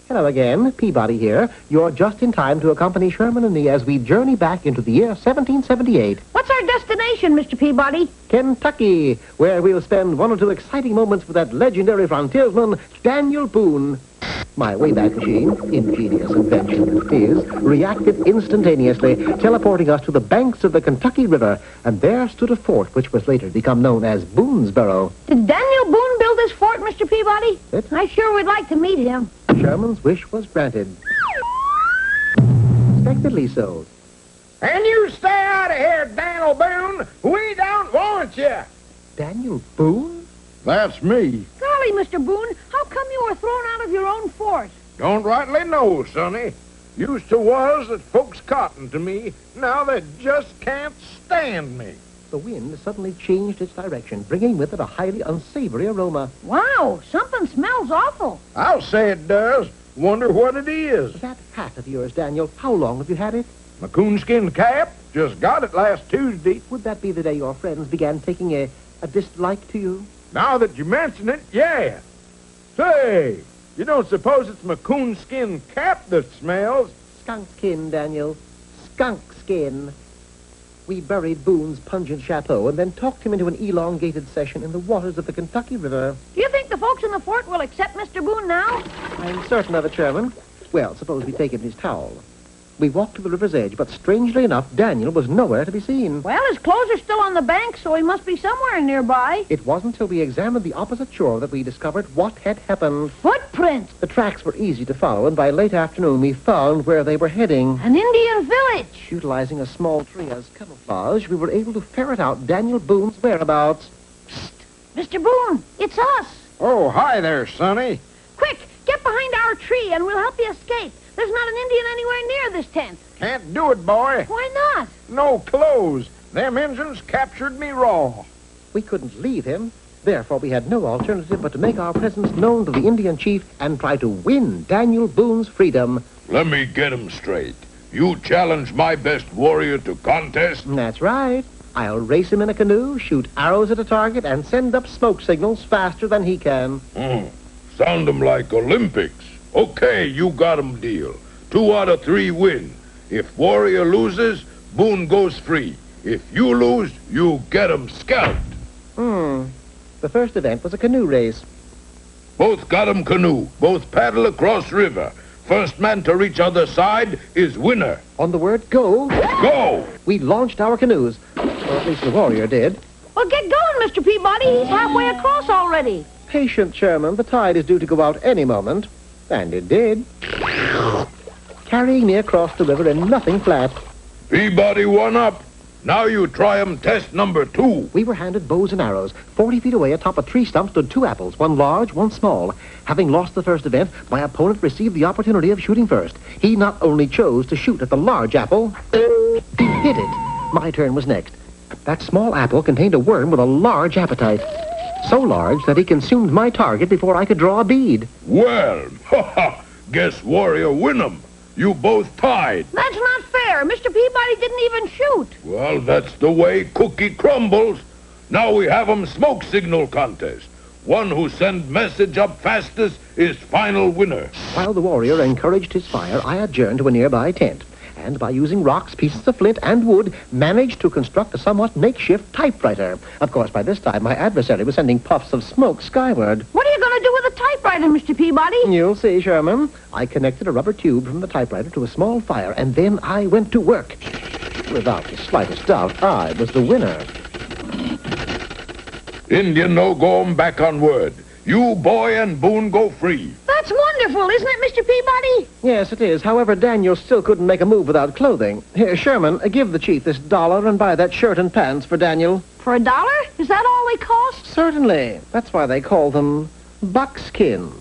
Hello again, Peabody here. You're just in time to accompany Sherman and me as we journey back into the year 1778. What's our destination, Mr. Peabody? Kentucky, where we'll spend one or two exciting moments with that legendary frontiersman, Daniel Boone. My Wayback Machine, ingenious invention it is, reacted instantaneously, teleporting us to the banks of the Kentucky River, and there stood a fort which was later become known as Boonesboro. Did Daniel Boone build this fort, Mr. Peabody? It? I sure would like to meet him. Sherman's wish was granted. Expectedly so. And you stay out of here, Daniel Boone. We don't want you. Daniel Boone? That's me. Golly, Mr. Boone, how come you were thrown out of your own fort? Don't rightly know, sonny. Used to was that folks cotton to me. Now they just can't stand me. The wind suddenly changed its direction, bringing with it a highly unsavory aroma. Wow, something smells awful. I'll say it does. Wonder what it is. That hat of yours, Daniel, how long have you had it? My coonskin cap. Just got it last Tuesday. Would that be the day your friends began taking a dislike to you? Now that you mention it, yeah. Say, you don't suppose it's my coonskin cap that smells? Skunk skin, Daniel. Skunk skin. We buried Boone's pungent chateau and then talked him into an elongated session in the waters of the Kentucky River. Do you think the folks in the fort will accept Mr. Boone now? I'm certain of it, Sherman. Well, suppose we take him his towel. We walked to the river's edge, but strangely enough, Daniel was nowhere to be seen. Well, his clothes are still on the bank, so he must be somewhere nearby. It wasn't until we examined the opposite shore that we discovered what had happened. Footprints! The tracks were easy to follow, and by late afternoon we found where they were heading. An Indian village! Utilizing a small tree as camouflage, we were able to ferret out Daniel Boone's whereabouts. Mr. Boone, it's us! Oh, hi there, sonny. Quick, get behind our tree and we'll help you escape. There's not an Indian anywhere near this tent. Can't do it, boy. Why not? No clothes. Them Injuns captured me raw. We couldn't leave him. Therefore, we had no alternative but to make our presence known to the Indian chief and try to win Daniel Boone's freedom. Let me get him straight. You challenge my best warrior to contest? That's right. I'll race him in a canoe, shoot arrows at a target, and send up smoke signals faster than he can. Sound 'em like Olympics. Okay, you got 'em deal. 2 out of 3 win. If warrior loses, Boone goes free. If you lose, you get 'em scalped. The first event was a canoe race. Both got 'em canoe. Both paddle across river. First man to reach other side is winner. On the word go, Go! we launched our canoes. Or at least the warrior did. Well, get going, Mr. Peabody. He's halfway across already. Patient, Sherman. The tide is due to go out any moment. And it did. Carrying me across the river in nothing flat. Peabody 1 up. Now you try 'em test number 2. We were handed bows and arrows. 40 feet away atop a tree stump stood 2 apples, one large, one small. Having lost the first event, my opponent received the opportunity of shooting first. He not only chose to shoot at the large apple, he hit it. My turn was next. That small apple contained a worm with a large appetite. So large that he consumed my target before I could draw a bead. Well, guess warrior win 'em. You both tied. That's not fair. Mr. Peabody didn't even shoot. Well, that's the way cookie crumbles. Now we have 'em smoke signal contest. One who send message up fastest is final winner. While the warrior encouraged his fire, I adjourned to a nearby tent, and by using rocks, pieces of flint, and wood, managed to construct a somewhat makeshift typewriter. Of course, by this time, my adversary was sending puffs of smoke skyward. What are you going to do with a typewriter, Mr. Peabody? You'll see, Sherman. I connected a rubber tube from the typewriter to a small fire, and then I went to work. Without the slightest doubt, I was the winner. Indian no go 'em back on word. You, boy, and Boone go free. That's wonderful, isn't it, Mr. Peabody? Yes, it is. However, Daniel still couldn't make a move without clothing. Here, Sherman, give the chief this $1 and buy that shirt and pants for Daniel. For $1? Is that all they cost? Certainly. That's why they call them buckskin.